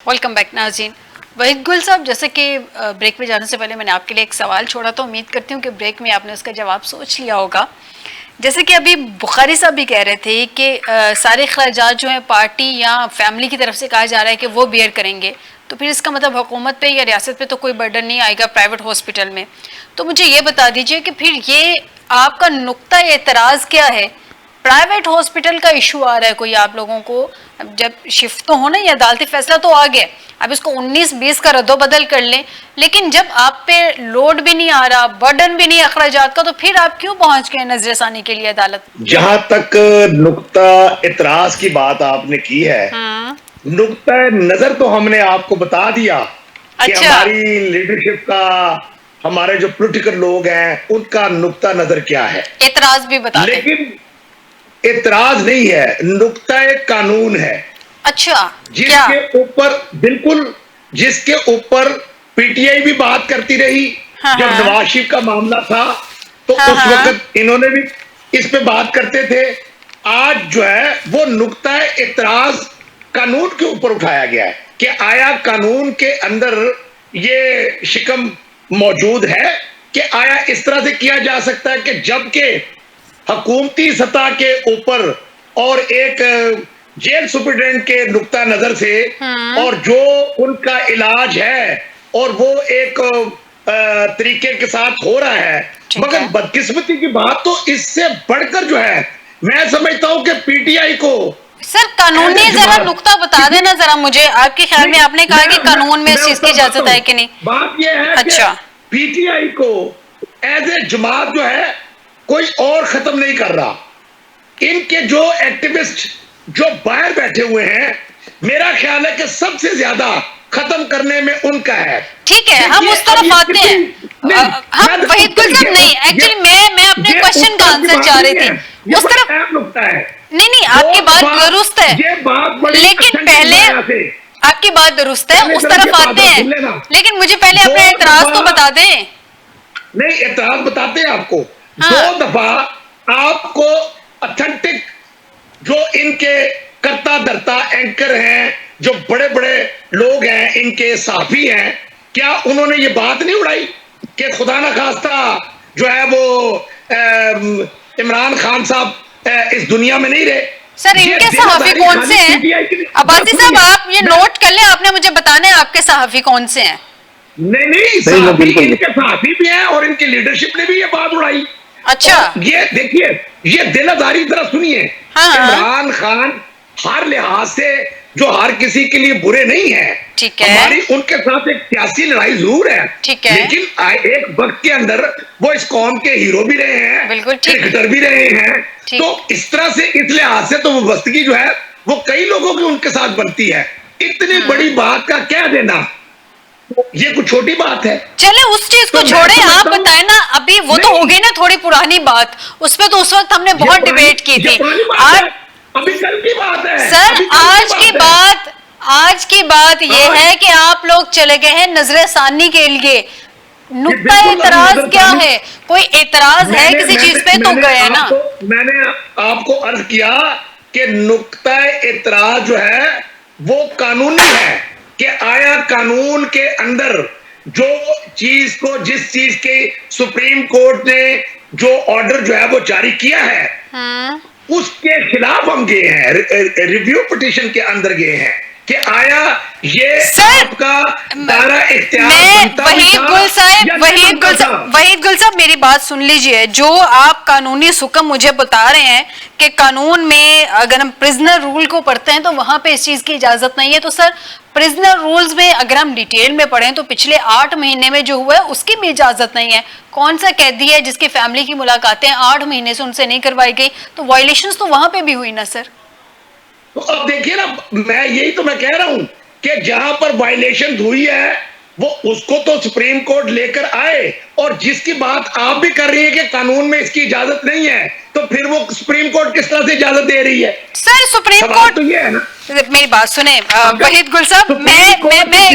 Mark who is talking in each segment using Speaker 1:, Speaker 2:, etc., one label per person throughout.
Speaker 1: Welcome back नाज़रीन। वहीद गुल साहब, जैसे कि ब्रेक में जाने से पहले मैंने आपके लिए एक सवाल छोड़ा, तो उम्मीद करती हूँ कि ब्रेक में आपने उसका जवाब सोच लिया होगा। जैसे कि अभी बुखारी साहब भी कह रहे थे कि सारे अखराजात जो हैं पार्टी या फैमिली की तरफ से कहा जा रहा है कि वो बेयर करेंगे, तो फिर इसका मतलब हुकूमत पे या रियासत पे तो कोई बर्डन नहीं आएगा प्राइवेट हॉस्पिटल में। तो मुझे ये बता दीजिए कि फिर ये आपका नुक्ता एतराज़ क्या है? प्राइवेट हॉस्पिटल का इशू आ रहा है कोई आप लोगों को, अब जब शिफ्ट तो होना ही, अदालती फैसला तो आ गया, अब इसको 19-20 का रद्दोबदल कर लें, लेकिन जब आप पे लोड भी नहीं आ रहा, बर्डन भी नहीं अखराजात का, तो फिर आप क्यों पहुंच गए नजरसानी के लिए अदालत?
Speaker 2: जहां तक नुक्ता इतराज की बात आपने की है, नुक्ता नजर तो हमने आपको बता दिया कि हमारी लीडरशिप का, हमारे जो पॉलिटिकल लोग हैं उनका नुक्ता नजर क्या है।
Speaker 1: एतराज भी बता दें।
Speaker 2: लेकिन एतराज नहीं है, नुक्ता एक कानून है।
Speaker 1: अच्छा,
Speaker 2: जिसके ऊपर बिल्कुल, जिसके ऊपर पीटीआई भी बात करती रही। जब नवाज शरीफ का मामला था तो उस वक्त इन्होंने भी इस पे बात करते थे। आज जो है वो नुक्ता एतराज कानून के ऊपर उठाया गया है कि आया कानून के अंदर ये शिकम मौजूद है कि आया इस तरह से किया जा सकता है कि जबकि हुकूमती सतह के ऊपर और एक जेल सुप्रिटेंडेंट के नुक्ता नजर से और जो उनका इलाज है और वो एक तरीके के साथ हो रहा है, मगर बदकिस्मती की बात तो इससे बढ़कर जो है, मैं समझता हूं कि पीटीआई को
Speaker 1: सर कानूनी जरा नुक्ता बता देना जरा मुझे, आपके ख्याल में आपने कहा कि कानून में इस चीज की इजाजत है कि नहीं?
Speaker 2: बात यह है
Speaker 1: अच्छा,
Speaker 2: पीटीआई को एज ए जमात जो है कोई और खत्म नहीं कर रहा। इनके जो एक्टिविस्ट जो बाहर बैठे हुए हैं, मेरा ख्याल है कि सबसे ज्यादा खत्म करने में उनका है।
Speaker 1: ठीक है, हम उस तरफ आते हैं। हम वहीद गुल साहब नहीं, एक्चुअली मैं अपने क्वेश्चन का आंसर चाह रही थी। उस तरफ
Speaker 2: नुक्ता है।
Speaker 1: नहीं, आपकी बात दुरुस्त है, लेकिन पहले आपकी बात दुरुस्त है, उस तरफ आते हैं, लेकिन मुझे पहले अपना एतराज तो बता दें।
Speaker 2: नहीं, एतराज बताते हैं आपको। 2 दफा आपको ऑथेंटिक जो इनके कर्ता धर्ता एंकर हैं, जो बड़े बड़े लोग हैं, इनके साफी हैं, क्या उन्होंने ये बात नहीं उड़ाई कि खुदा ना खास्ता जो है वो इमरान खान साहब इस दुनिया में नहीं रहे?
Speaker 1: सर इनके सहाफी कौन से हैं? अब्बासी साहब आप ये नोट कर लें, आपने मुझे बताना है आपके सहाफी कौन से हैं।
Speaker 2: नहीं, सहाफी इनके सहाफी भी हैं और इनकी लीडरशिप ने भी ये बात उड़ाई।
Speaker 1: अच्छा,
Speaker 2: ये देखिए, ये दिलदारी तरह सुनिए। इमरान खान हर लिहाज से जो हर किसी के लिए बुरे नहीं है,
Speaker 1: ठीक है,
Speaker 2: हमारी उनके साथ एक सियासी लड़ाई जरूर है,
Speaker 1: ठीक है,
Speaker 2: लेकिन एक वक्त के अंदर वो इस कौम के हीरो भी रहे हैं,
Speaker 1: बिल्कुल
Speaker 2: क्रिकेटर भी रहे हैं। तो इस तरह से, इस लिहाज से तो वाबस्तगी जो है वो कई लोगों की उनके साथ बनती है। इतनी बड़ी बात का क्या देना, ये कुछ छोटी बात है।
Speaker 1: चले उस चीज को छोड़े, आप बताए ना, अभी वो तो हो गई ना थोड़ी पुरानी बात, उस पर तो उस वक्त हमने बहुत डिबेट की थी।
Speaker 2: अभी कल की बात है
Speaker 1: सर, आज की बात ये है कि आप लोग चले गए हैं नजरसानी के लिए। नुक्ता एतराज क्या है? कोई एतराज है किसी चीज पे तो गए ना।
Speaker 2: मैंने आपको अर्ज किया कि नुक्ता एतराज जो है वो कानूनी है कि आया कानून के अंदर जो चीज को, जिस चीज के सुप्रीम कोर्ट ने जो ऑर्डर जो है वो जारी किया है, उसके खिलाफ हम गए हैं, रिव्यू पिटीशन के अंदर गए हैं कि आया ये आपका दायरा इख्तियार।
Speaker 1: वहीद गुल साहब मेरी बात सुन लीजिए, जो आप कानूनी हुक्म मुझे बता रहे हैं कि कानून में अगर हम प्रिजनर रूल को पढ़ते हैं तो वहां पे इस चीज की इजाजत नहीं है, तो सर प्रिजनर रूल्स में अगर हम डिटेल में पढ़ें तो पिछले 8 महीने में जो हुआ है उसकी भी इजाजत नहीं है। कौन सा कैदी है जिसकी फैमिली की मुलाकातें 8 महीने से उनसे नहीं करवाई गई? तो वायलेशंस तो वहां पे भी हुई ना सर।
Speaker 2: तो अब देखिए ना, मैं यही तो मैं कह रहा हूं कि जहां पर वायलेशन हुई है वो उसको तो सुप्रीम कोर्ट लेकर आए, और जिसकी बात आप भी कर रही है कि कानून में इसकी इजाजत नहीं है, तो फिर वो सुप्रीम कोर्ट किस तरह से इजाजत दे रही है?
Speaker 1: सर सुप्रीम कोर्ट
Speaker 2: तो ये है ना,
Speaker 1: मेरी बात सुने वहीद गुल साहब, मैं एक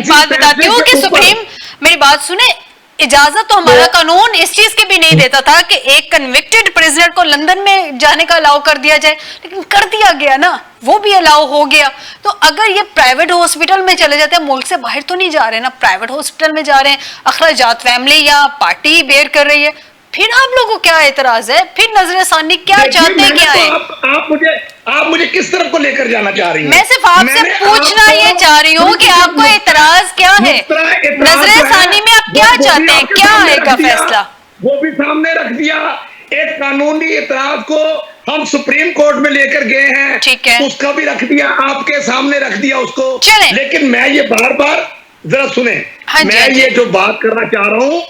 Speaker 1: बात बताती हूँ कि सुप्रीम, मेरी बात सुने, इजाजत तो हमारा कानून इस चीज की भी नहीं देता था कि एक कन्विक्टेड प्रिजनर को लंदन में जाने का अलाउ कर दिया जाए, लेकिन कर दिया गया ना। वो भी अलाउ हो गया। तो अगर ये प्राइवेट हॉस्पिटल में चले जाते हैं, मुल्क से बाहर तो नहीं जा रहे ना, प्राइवेट हॉस्पिटल में जा रहे हैं, अखराजात फैमिली या पार्टी बेयर कर रही है, फिर आप लोगों को क्या एतराज है? फिर नजर सानी क्या चाहते हैं, क्या है?
Speaker 2: आप मुझे किस तरफ को लेकर जाना चाह रही हैं?
Speaker 1: मैं सिर्फ आपसे पूछना ये चाह रही हूँ कि आपको एतराज क्या है, नजर सानी में आप क्या चाहते हैं, क्या आएगा फैसला?
Speaker 2: वो भी सामने रख दिया। एक कानूनी एतराज को हम सुप्रीम कोर्ट में लेकर गए हैं,
Speaker 1: ठीक है,
Speaker 2: उसका भी रख दिया, आपके सामने रख दिया उसको। लेकिन मैं ये बार बार जरा सुने, मैं ये जो बात करना चाह रहा हूं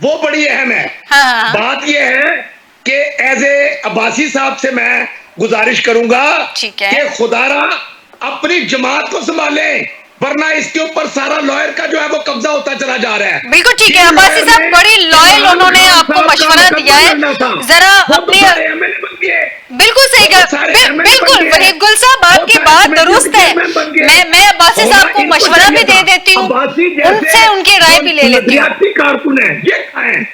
Speaker 2: वो बड़ी अहम है। बात ये है कि एज ए अब्बासी साहब से मैं गुजारिश करूंगा कि खुदारा अपनी जमात को संभाले, वरना इसके ऊपर सारा लॉयर का जो है वो कब्जा होता चला जा रहा है।
Speaker 1: बिल्कुल ठीक है, अब्बासी साहब बड़ी लॉयल, उन्होंने आपको मशवरा दिया है, जरा अपनी बिल्कुल सही कहा, बिल्कुल वहीद गुल साहब आपकी बात दुरुस्त है। मैं अब्बासी साहब को मशवरा भी दे देती हूँ, उनसे उनकी राय भी ले लेती हूँ।
Speaker 2: कारकुन है ये,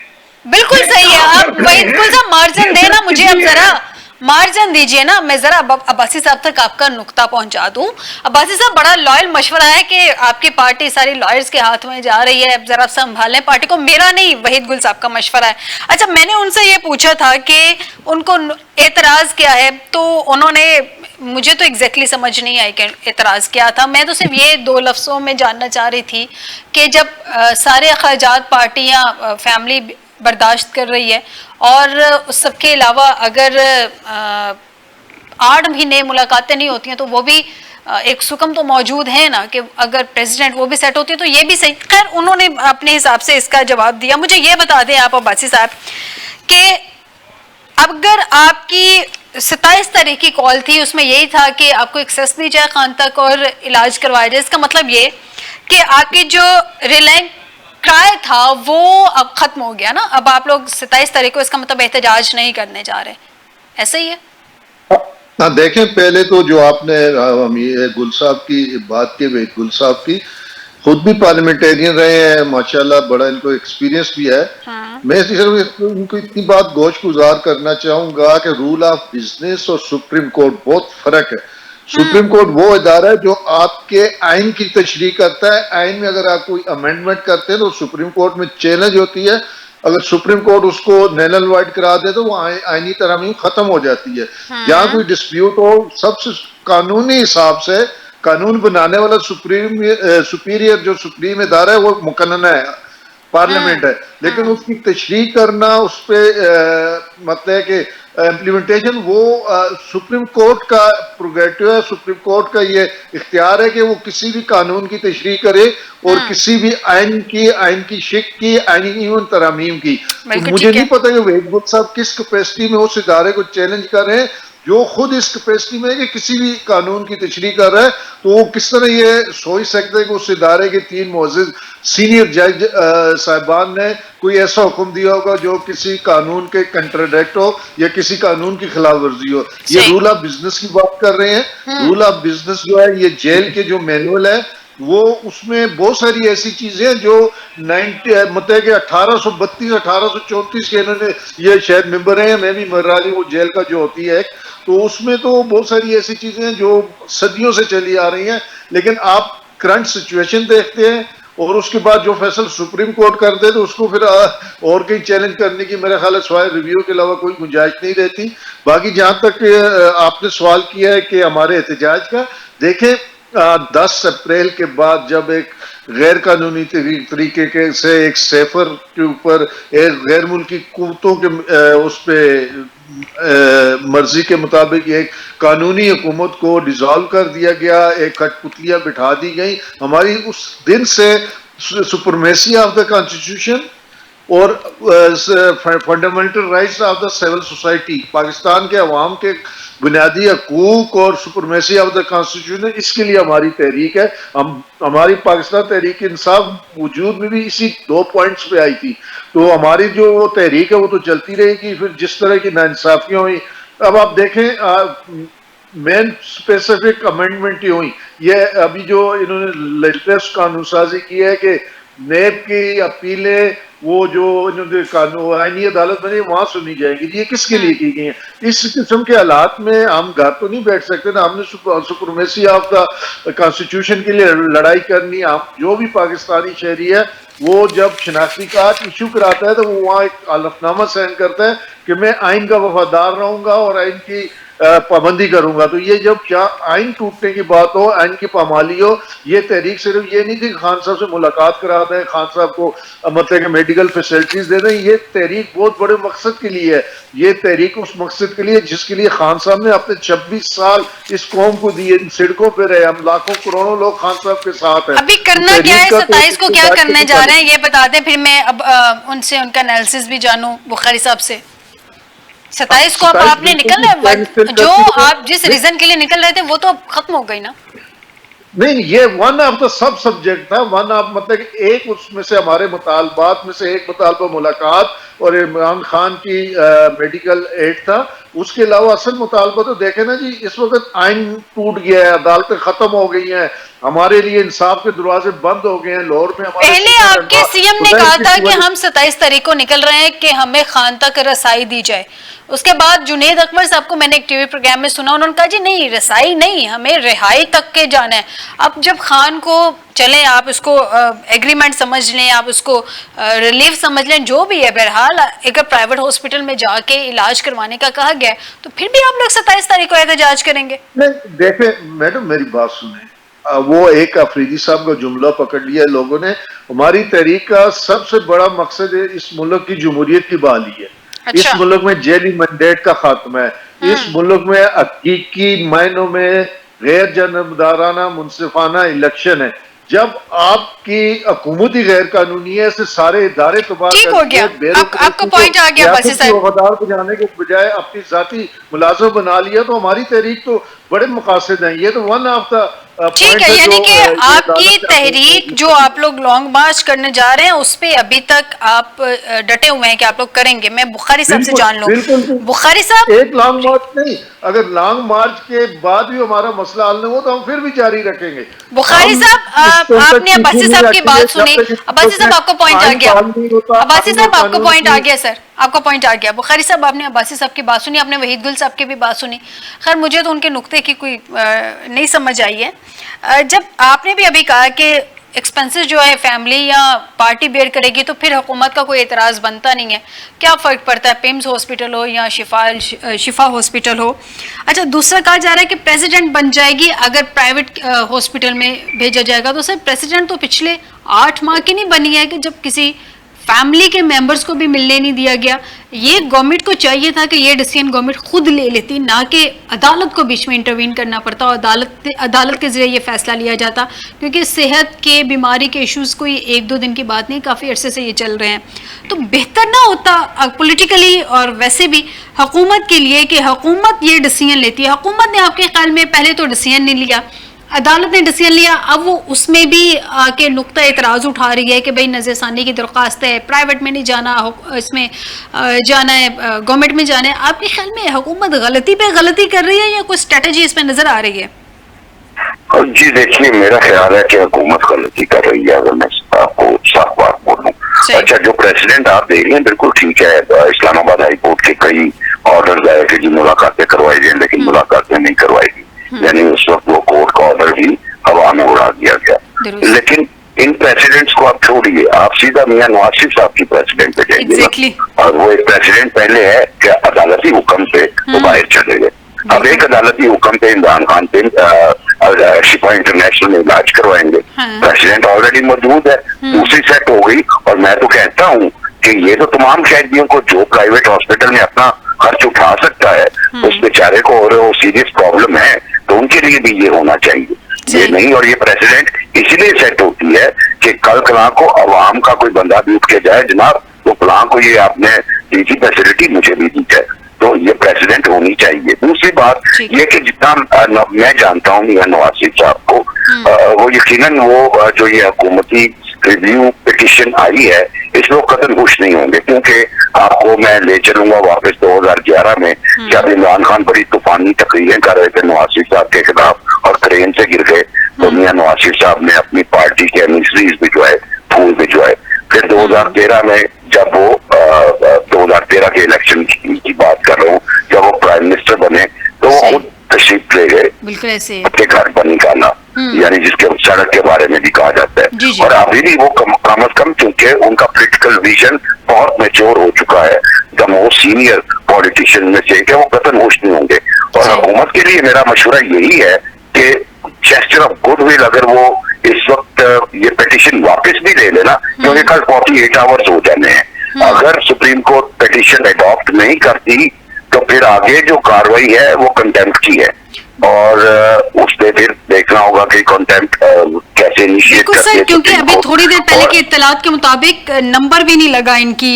Speaker 1: बिल्कुल सही है। आप वहीद गुल साहब मार्जिन देना मुझे, अब जरा मार्जिन दीजिए ना, मैं जरा अब्बासी साहब तक आपका नुक्ता पहुंचा दूं। अब्बासी साहब बड़ा लॉयल मशवरा है कि आपकी पार्टी सारी लॉयर्स के हाथ में जा रही है, जरा संभालें पार्टी को, मेरा नहीं वहीद गुल साहब का मशवरा है। अच्छा, मैंने उनसे ये पूछा था कि उनको एतराज क्या है, तो उन्होंने मुझे तो एग्जैक्टली समझ नहीं आई कि एतराज क्या था। मैं तो सिर्फ ये 2 लफ्ज़ों में जानना चाह रही थी कि जब सारे अखराजात पार्टियां फैमिली बर्दाश्त कर रही है और उस सबके अलावा अगर 8 महीने मुलाकातें नहीं होती हैं तो वो भी एक सुकम तो मौजूद है ना, कि अगर प्रेसिडेंट वो भी सेट होती है तो ये भी सही। खैर उन्होंने अपने हिसाब से इसका जवाब दिया। मुझे ये बता दें आप अब्बासी साहब कि अगर आपकी 27 तारीख की कॉल थी, उसमें यही था कि आपको एक्सेस दी जाए खान तक और इलाज करवाया जाए, इसका मतलब ये कि आपकी जो रिलायंस क्राय था वो अब खत्म हो गया ना, अब आप लोग 27 तारीख को, इसका मतलब एहतजाज नहीं करने जा रहे, ऐसा ही है
Speaker 3: ना? देखें, पहले तो जो आपने गुल साहब की बात की, गुल साहब की खुद भी पार्लियामेंटेरियन रहे हैं माशाल्लाह, बड़ा इनको एक्सपीरियंस भी है। मैं सिर्फ उनको इतनी बात गोश गुजार करना चाहूंगा कि रूल ऑफ बिजनेस और सुप्रीम कोर्ट बहुत फर्क है। सुप्रीम कोर्ट वो इदारा है जो आपके आइन की तशरीह करता है। आइन में अगर आप कोई अमेंडमेंट करते हैं तो सुप्रीम कोर्ट में चैलेंज होती है, अगर सुप्रीम कोर्ट उसको नैनल वाइड करा दे तो वो आइनी तरमीम खत्म हो जाती है। जहाँ कोई डिस्प्यूट हो, सबसे कानूनी हिसाब से कानून बनाने वाला सुपीरियर जो सुप्रीम इदारा है वो मुकन्ना है, पार्लियामेंट है, लेकिन उसकी तशरीह करना, उस पर मतलब कि इम्प्लीमेंटेशन वो सुप्रीम कोर्ट का प्रोगेटिव है। सुप्रीम कोर्ट का ये इख्तियार है कि वो किसी भी कानून की तशरीह करे और किसी भी आइन की शिक की, आइनी तरमीम की। तो मुझे नहीं पता कि वहीद गुल साहब किस कैपेसिटी में उस इदारे को चैलेंज कर रहे हैं, जो खुद इस कैपेसिटी में है कि किसी भी कानून की तशरीह कर रहा है, तो वो किस तरह ये सोच सकते हैं कि उस इदारे के 3 मुअज़्ज़िज़ सीनियर जज साहिबान ने कोई ऐसा हुक्म दिया होगा जो किसी कानून के कंट्राडिक्ट हो या किसी कानून की खिलाफ वर्जी हो। ये रूल ऑफ बिजनेस की बात कर रहे हैं। रूल ऑफ बिजनेस जो है, ये जेल के जो मैनुअल है, वो उसमें बहुत सारी ऐसी चीजें जो 90 मतलब कि 1832 1834 के इन्होंने, ये शायद मेंबर हैं, मैं भी मर्राली वो जेल का जो होती है, तो उसमें तो बहुत सारी ऐसी चीजें हैं जो सदियों से चली आ रही हैं। लेकिन आप करंट सिचुएशन देखते हैं और उसके बाद जो फैसला सुप्रीम कोर्ट कर दे तो उसको फिर और कहीं चैलेंज करने की मेरे ख्याल सवाल रिव्यू के अलावा कोई गुंजाइश नहीं रहती। बाकी जहां तक आपने सवाल किया है कि हमारे एहतजाज का, देखें 10 अप्रैल के बाद जब एक गैर कानूनी तरीके से एक सेफर के ऊपर एक गैर मुल्की कुव्वतों के उस पे मर्जी के मुताबिक एक कानूनी हुकूमत को डिसॉल्व कर दिया गया, एक कठपुतलियां बिठा दी गई, हमारी उस दिन से सुपरमेसी ऑफ द कॉन्स्टिट्यूशन और fundamental rights of the civil society, Pakistan के अवाम के बुनियादी हकूक और सुपरमेसी ऑफ द कॉन्स्टिट्यूशन, इसके लिए हमारी तहरीक है। हमारी पाकिस्तान तहरीक इंसाफ वजूद में भी इसी 2 पॉइंट्स पे आई थी। तो हमारी जो तहरीक है वो तो चलती रहेगी। फिर जिस तरह की नाइंसाफियां हुई, अब आप देखें मेन स्पेसिफिक अमेंडमेंट ही हुई, ये अभी जो इन्होंने लेटेस्ट कानून साजी की है कि नेब की अपीलें वो जो इन्होंने कानून आईनी अदालत बनी वहां सुनी जाएगी। ये किसके लिए की गई है? इस किस्म के हालात में हम घर तो नहीं बैठ सकते ना, हमने सुप्रीमेसी ऑफ द कॉन्स्टिट्यूशन के लिए लड़ाई करनी। हम जो भी पाकिस्तानी शहरी है वो जब शनाख्ती कार्ड इशू कराता है तो वो वहाँ एक हलफनामा साइन करता है कि मैं आइन का वफादार रहूंगा और आइन की पाबंदी करूंगा। तो ये जब आइन टूटने की बात हो, आइन की पामाली हो, ये तहरीक सिर्फ ये नहीं थी खान साहब से मुलाकात करा दें, खान साहब को मतलब कि मेडिकल फैसिलिटीज दे दें। ये तहरीक बहुत बड़े मकसद के लिए है। ये तहरीक उस मकसद के लिए जिसके लिए खान साहब ने अपने 26 साल इस कौम को दिए, सड़कों पे रहे, हम लाखों करोड़ों लोग खान साहब के साथ हैं।
Speaker 1: अभी करना क्या है, 27 को क्या करने जा रहे हैं ये बता दें, फिर मैं अब उनसे उनका एनालिसिस भी जानूं बुखारी साहब से। 27 को अब आपने निकलना है, जो आप जिस रीजन के लिए निकल रहे थे वो तो अब खत्म हो गई ना?
Speaker 3: नहीं, ये one of the sub subject था, वन ऑफ मतलब एक उसमें से हमारे मुतालबात में से एक मुतालबा मुलाकात और इमरान खान की मेडिकल एड था। उसके अलावा असल मुतालबा तो देखे ना जी, इस वक्त आइन टूट गया है, अदालतें खत्म हो गई हैं, हमारे लिए इंसाफ के दरवाजे बंद हो गए हैं। लाहौर में
Speaker 1: पहले आपके सीएम ने कहा था कि हम 27 तारीख को निकल रहे हैं कि हमें खान तक रसाई दी जाए। उसके बाद जुनेद अकबर साहब को मैंने एक टीवी प्रोग्राम में सुना, उन्होंने कहा जी नहीं, रसाई नहीं, हमें रिहाई तक के जाना है। अब जब खान को चलें, आप उसको एग्रीमेंट समझ लें, आप उसको रिलीफ समझ लें, जो भी है, बहरहाल अगर प्राइवेट हॉस्पिटल में जाके इलाज करवाने का कहा गया तो फिर भी आप लोग 27 तारीख को एहतजाज करेंगे?
Speaker 3: नहीं देखे मैडम, मेरी बात सुने, वो एक अफरीदी साहब का जुमला पकड़ लिया है लोगों ने। हमारी तहरीक का सबसे बड़ा मकसद है इस मुल्क की जमहूरियत की बहाली है। अच्छा। इस मुल्क में जेली मैंडेट का खात्मा है। इस मुल्क में हकीकी मायनों में गैर जानबदाराना मुनसिफाना इलेक्शन है। जब आपकी हुकूमत ही गैर कानूनी है, ऐसे सारे इदारे तबाह
Speaker 1: ठीक हो गया, आपको पॉइंट आ गया,
Speaker 3: वफादार बजाने के बजाय अपनी जाती मुलाजिम बना लिया। तो हमारी तहरीक तो बड़े मकासद हैं। ये तो वन ऑफ द
Speaker 1: ठीक है, यानी कि आपकी तहरीक जो आप लोग लॉन्ग मार्च करने जा रहे हैं उस पे अभी तक आप डटे हुए हैं कि आप लोग करेंगे। मैं बुखारी साहब से जान लूं। बुखारी साहब,
Speaker 3: एक लॉन्ग मार्च नहीं, अगर लॉन्ग मार्च के बाद भी हमारा मसला हल नहीं हो तो हम फिर भी जारी रखेंगे।
Speaker 1: बुखारी साहब, आपने अब्बासी साहब की बात सुनी। अब्बासी साहब आपको पॉइंट आ गया, अब्बासी साहब आपको पॉइंट आ गया, सर आपको पॉइंट आ गया। बुखारी साहब, आपने अब्बासी साहब की बात सुनी, आपने वहीद गुल साहब की भी बात सुनी। खैर मुझे तो उनके नुक्ते की कोई नहीं समझ आई है। जब आपने भी अभी कहा कि एक्सपेंसेस जो है फैमिली या पार्टी बेयर करेगी तो फिर हुकूमत का कोई एतराज़ बनता नहीं है, क्या फ़र्क पड़ता है पिम्स हॉस्पिटल हो या शिफा हॉस्पिटल हो। अच्छा, दूसरा कहा जा रहा है कि प्रेसिडेंट बन जाएगी अगर प्राइवेट हॉस्पिटल में भेजा जाएगा। तो सर प्रेसिडेंट तो पिछले 8 माह की नहीं बनी है कि जब किसी फैमिली के मेंबर्स को भी मिलने नहीं दिया गया। ये गवर्नमेंट को चाहिए था कि ये डिसीजन गवर्नमेंट खुद ले लेती, ना कि अदालत को बीच में इंटरवीन करना पड़ता और अदालत के जरिए ये फैसला लिया जाता, क्योंकि सेहत के बीमारी के इश्यूज कोई 1-2 दिन की बात नहीं, काफ़ी अरसे से ये चल रहे हैं। तो बेहतर ना होता पॉलिटिकली और वैसे भी हुकूमत के लिए कि हुकूमत ये डिसीजन लेती है। हुकूमत ने आपके ख्याल में पहले तो डिसीजन नहीं लिया, अदालत ने डिसीजन लिया, अब वो उसमें भी आके नुक्ता एतराज़ उठा रही है कि भाई नज़रसानी की दरख्वास्त है, प्राइवेट में नहीं जाना, इसमें जाना है, गवर्नमेंट में जाना है। आपके ख्याल में हुकूमत गलती पे गलती कर रही है या कोई स्ट्रेटजी इसमें नजर आ रही है?
Speaker 4: जी देखिए, मेरा ख्याल है कि हुकूमत गलती कर रही है, अगर मैं आपको साफ बात बोलूं। अच्छा, जो प्रेसिडेंट आप देख रहे हैं बिल्कुल ठीक है, इस्लामाबाद हाई कोर्ट के कई ऑर्डर आए थे जी मुलाकातें करवाई जाए, लेकिन मुलाकातें नहीं करवाई गई। यानी उस वक्त वो कोर्ट का ऑर्डर भी हवा में उड़ा दिया गया। लेकिन इन प्रेसिडेंट्स को आप छोड़िए, आप सीधा मियां नवाज शरीफ साहब की प्रेसिडेंट पे जाइए। और वो एक प्रेसिडेंट पहले है कि अदालती हुक्म से वो बाहर चले गए। अब एक अदालती हुक्म पे इमरान खान पे शिफा इंटरनेशनल में इलाज करवाएंगे। प्रेसिडेंट ऑलरेडी मौजूद है, दूसरी सेट हो गई। और मैं तो कहता हूँ कि ये तो तमाम कैदियों को जो प्राइवेट हॉस्पिटल में अपना खर्च उठा सकता है, उस बेचारे को और सीरियस प्रॉब्लम है तो उनके लिए भी ये होना चाहिए। ये नहीं, और ये प्रेसिडेंट इसलिए सेट होती है कि कल कला को अवाम का कोई बंदा भी उठ के जाए, जनाब तो कला को ये आपने दी फैसिलिटी मुझे भी दी है, तो ये प्रेसिडेंट होनी चाहिए। दूसरी बात ये कि जितना मैं जानता हूँ मियां नवाज शरीफ साहब को, वो यकीनन वो जो ये हुकूमती रिव्यू पिटिशन आई है इसमें कतई खुश नहीं होंगे, क्योंकि आपको मैं ले चलूंगा वापस 2011 में जब इमरान खान बड़ी तूफानी तकरीरें कर रहे थे नवाज शरीफ साहब के खिलाफ और क्रेन से गिर गए, तो मियां नवाज शरीफ साहब ने अपनी पार्टी के एमिसरीज भिजवाए, फूल भिजवाए। फिर 2013 में जब वो 2013 के इलेक्शन की बात कर रहा हूँ, जब वो प्राइम मिनिस्टर बने तो वो खुद तशरीफ ले गए,
Speaker 1: बिल्कुल ऐसे
Speaker 4: अपने घर पर निकाला, यानी जिसके सड़क के बारे में भी कहा जाता है।
Speaker 1: जी।
Speaker 4: और अभी भी वो कम अज कम, क्योंकि उनका पॉलिटिकल विजन बहुत मैच्योर हो चुका है, द मोस्ट सीनियर पॉलिटिशियन में से, कि वो कतन होश नहीं होंगे। और हुकूमत के लिए मेरा मशवरा यही है कि जेस्चर ऑफ गुडविल, अगर वो इस वक्त ये पिटीशन वापस भी ले लेना, क्योंकि कल 48 आवर्स हो जाने हैं, अगर सुप्रीम कोर्ट पिटीशन अडॉप्ट नहीं करती तो फिर आगे जो कार्रवाई है वो कंटेम्प्ट की है, और उस पे फिर देखना होगा कि कंटेम्प्ट कैसे इनिशिएट करते हैं।
Speaker 1: क्योंकि अभी थोड़ी देर पहले की इत्तलात के मुताबिक नंबर भी नहीं लगा इनकी,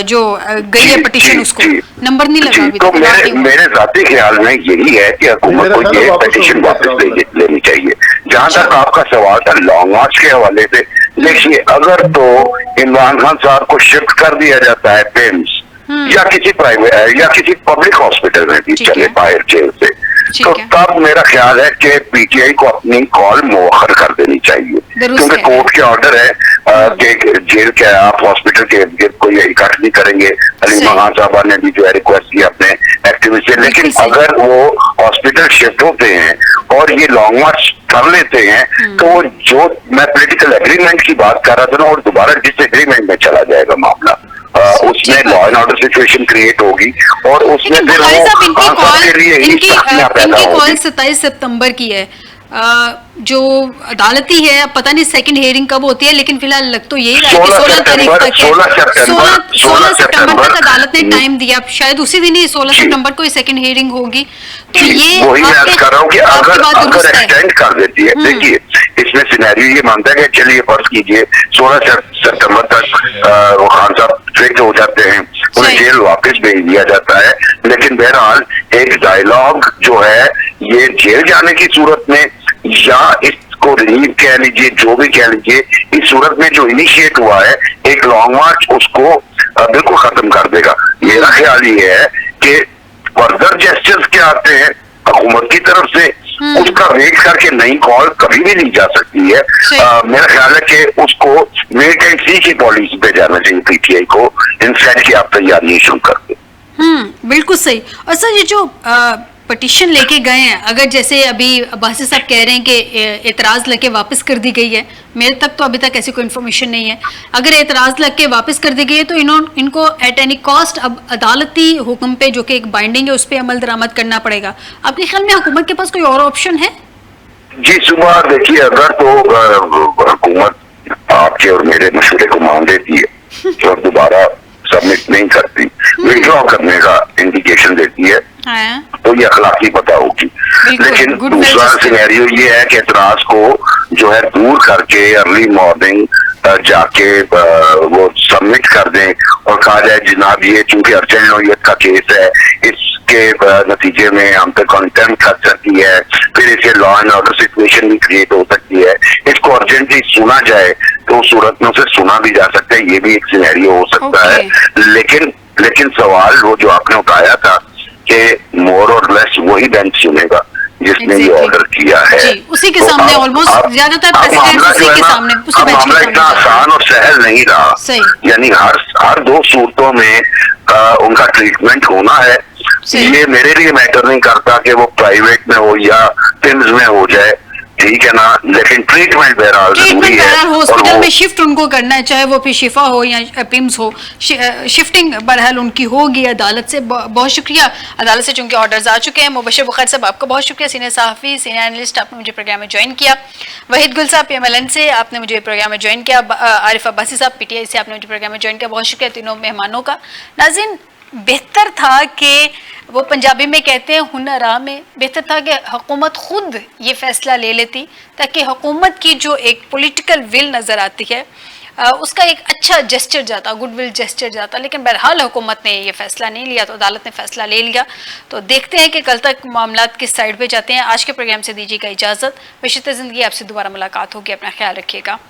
Speaker 1: जो गई है पिटीशन उसको नंबर नहीं लगा अभी।
Speaker 4: तो मेरे जाती ख्याल में यही है कि हुकूमत को ये पिटीशन वापस लेनी चाहिए। जहां तक आपका सवाल था लॉन्ग मार्च के हवाले से, देखिए अगर तो इमरान खान साहब को शिफ्ट कर दिया जाता है पिम्स या किसी प्राइवेट या किसी पब्लिक हॉस्पिटल में भी चले बाहर जेल से, तो तब मेरा ख्याल है कि पीटीआई को अपनी कॉल मुअख्खर कर देनी चाहिए, क्योंकि कोर्ट के ऑर्डर है कि जेल के आप हॉस्पिटल के इर्द गिर्द कोई इकट्ठ नहीं करेंगे। अली महान साहबा ने भी जो है रिक्वेस्ट की अपने एक्टिविस्ट से, लेकिन अगर वो हॉस्पिटल शिफ्ट होते हैं और ये लॉन्ग मार्च कर लेते हैं तो वो जो मैं पॉलिटिकल एग्रीमेंट की बात कर रहा था ना, और दोबारा डिसएग्रीमेंट में चला जाएगा मामला, उसमें law and order situation create होगी, और उसमें फिर
Speaker 1: इनकी कॉल 27 सितंबर की है, जो अदालती है, पता नहीं सेकंड हियरिंग कब होती है, लेकिन फिलहाल लग तो यही रहा है कि 16 तारीख तक है। 16 सितंबर तक अदालत ने टाइम दिया, शायद उसी दिन ही 16 सितंबर को सेकंड हियरिंग होगी। तो ये
Speaker 4: वही मैं कर रहा हूँ कि अगर एक्सटेंड कर देती है, देखिए इसमें सिनेरियो ये मानता है कि चलिए फर्ज कीजिए 16 सितंबर तक वो खान साहब फिट हो जाते हैं, उन्हें जेल वापस भेज दिया जाता है, लेकिन बहरहाल एक डायलॉग जो है ये जेल जाने की सूरत में या इसको रिलीव कह लीजिए, जो भी कह लीजिए, इस सूरत में जो इनिशिएट हुआ है एक लॉन्ग मार्च उसको बिल्कुल खत्म कर देगा। मेरा ख्याल ये है कि फर्दर जेस्चर्स क्या आते हैं हुकूमत की तरफ से, उसका वेट करके नई कॉल कभी भी नहीं जा सकती है। मेरा ख्याल है कि उसको वेट एंड सी की पॉलिसी पे जाना चाहिए पीटीआई को, इंस्टेड कि आप तैयारी शुरू कर दें।
Speaker 1: बिल्कुल सही। और सर ये जो पटिशन लेके गए हैं, अगर जैसे अभी अब्बासी साहब कह रहे हैं कि एतराज लेके वापस कर दी गई है, मेरे तक तो अभी तक ऐसी कोई इन्फॉर्मेशन नहीं है, अगर एतराज लेके वापस कर दी गई है तो इनको एट एनी कॉस्ट अब अदालती हुक्म पे, जो कि एक बाइंडिंग है, उस पर अमल दरामद करना पड़ेगा। आपके ख्याल में हुकूमत के पास कोई और ऑप्शन है?
Speaker 4: जी सुबह देखिए, अगर तो हुकूमत आपके और मेरे मशवरे को मान लेती है और दोबारा सबमिट नहीं करती, विड्रॉ करने का इंडिकेशन देती है, तो ये अखलाकी पता होगी। लेकिन दूसरा सिनेरियो ये है कि एतराज को जो है दूर करके अर्ली मॉर्निंग जाके वो सबमिट कर दें और कहा जाए जनाब ये चूंकि अर्जेंट नौयत का केस है, इसके नतीजे में हम पे कंटेम्प्ट कर सकती है, फिर इसे लॉ एंड ऑर्डर सिचुएशन भी क्रिएट हो सकती है, इसको अर्जेंटली सुना जाए तो सूरत में उसे सुना भी जा सकता है, ये भी एक सिनेरियो हो सकता है। लेकिन सवाल वो जो आपने उठाया था कि मोर और लेस वही बेंच सुनेगा जिसने ये ऑर्डर किया है,
Speaker 1: उसी के सामने ऑलमोस्ट ज्यादातर प्रेसिडेंट उसी के सामने, उसी बेंच के सामने।
Speaker 4: इतना आसान और सहल नहीं रहा, यानी हर दो सूरतों में उनका ट्रीटमेंट होना है। ये मेरे लिए मैटर नहीं करता कि वो प्राइवेट में हो या पिम्स में हो जाए, ठीक है ना, लेकिन ट्रीटमेंट बहरहाल जरूरी है।
Speaker 1: हॉस्पिटल में शिफ्ट उनको करना है, चाहे वो फिर शिफा हो या पिम्स हो, शिफ्टिंग बहरहाल उनकी होगी। अदालत से बहुत शुक्रिया, अदालत से चूंकि ऑर्डर्स आ चुके हैं। मुबशर बुखारी साहब आपका बहुत शुक्रिया, सीनियर सहाफ़ी, सीनियर एनालिस्ट, आपने मुझे प्रोग्राम में ज्वाइन किया। वहीद गुल साहब PMLN से आपने मुझे प्रोग्राम में ज्वाइन किया। आरिफ अब्बासी साहब PTI से आपने मुझे प्रोग्राम में ज्वाइन किया। बहुत शुक्रिया तीनों मेहमानों का। नाज़रीन, बेहतर था कि वो पंजाबी में कहते हैं हुनरा में, बेहतर था कि हुकूमत खुद ये फैसला ले लेती, ताकि हुकूमत की जो एक पॉलिटिकल विल नज़र आती है उसका एक अच्छा जेस्चर जाता, गुडविल जेस्चर जाता। लेकिन बहरहाल हुकूमत ने ये फैसला नहीं लिया, तो अदालत ने फैसला ले लिया। तो देखते हैं कि कल तक मामला किस साइड पे जाते हैं। आज के प्रोग्राम से दीजिएगा इजाज़त। बशर्ते ज़िंदगी आपसे दोबारा मुलाकात होगी। अपना ख्याल रखिएगा।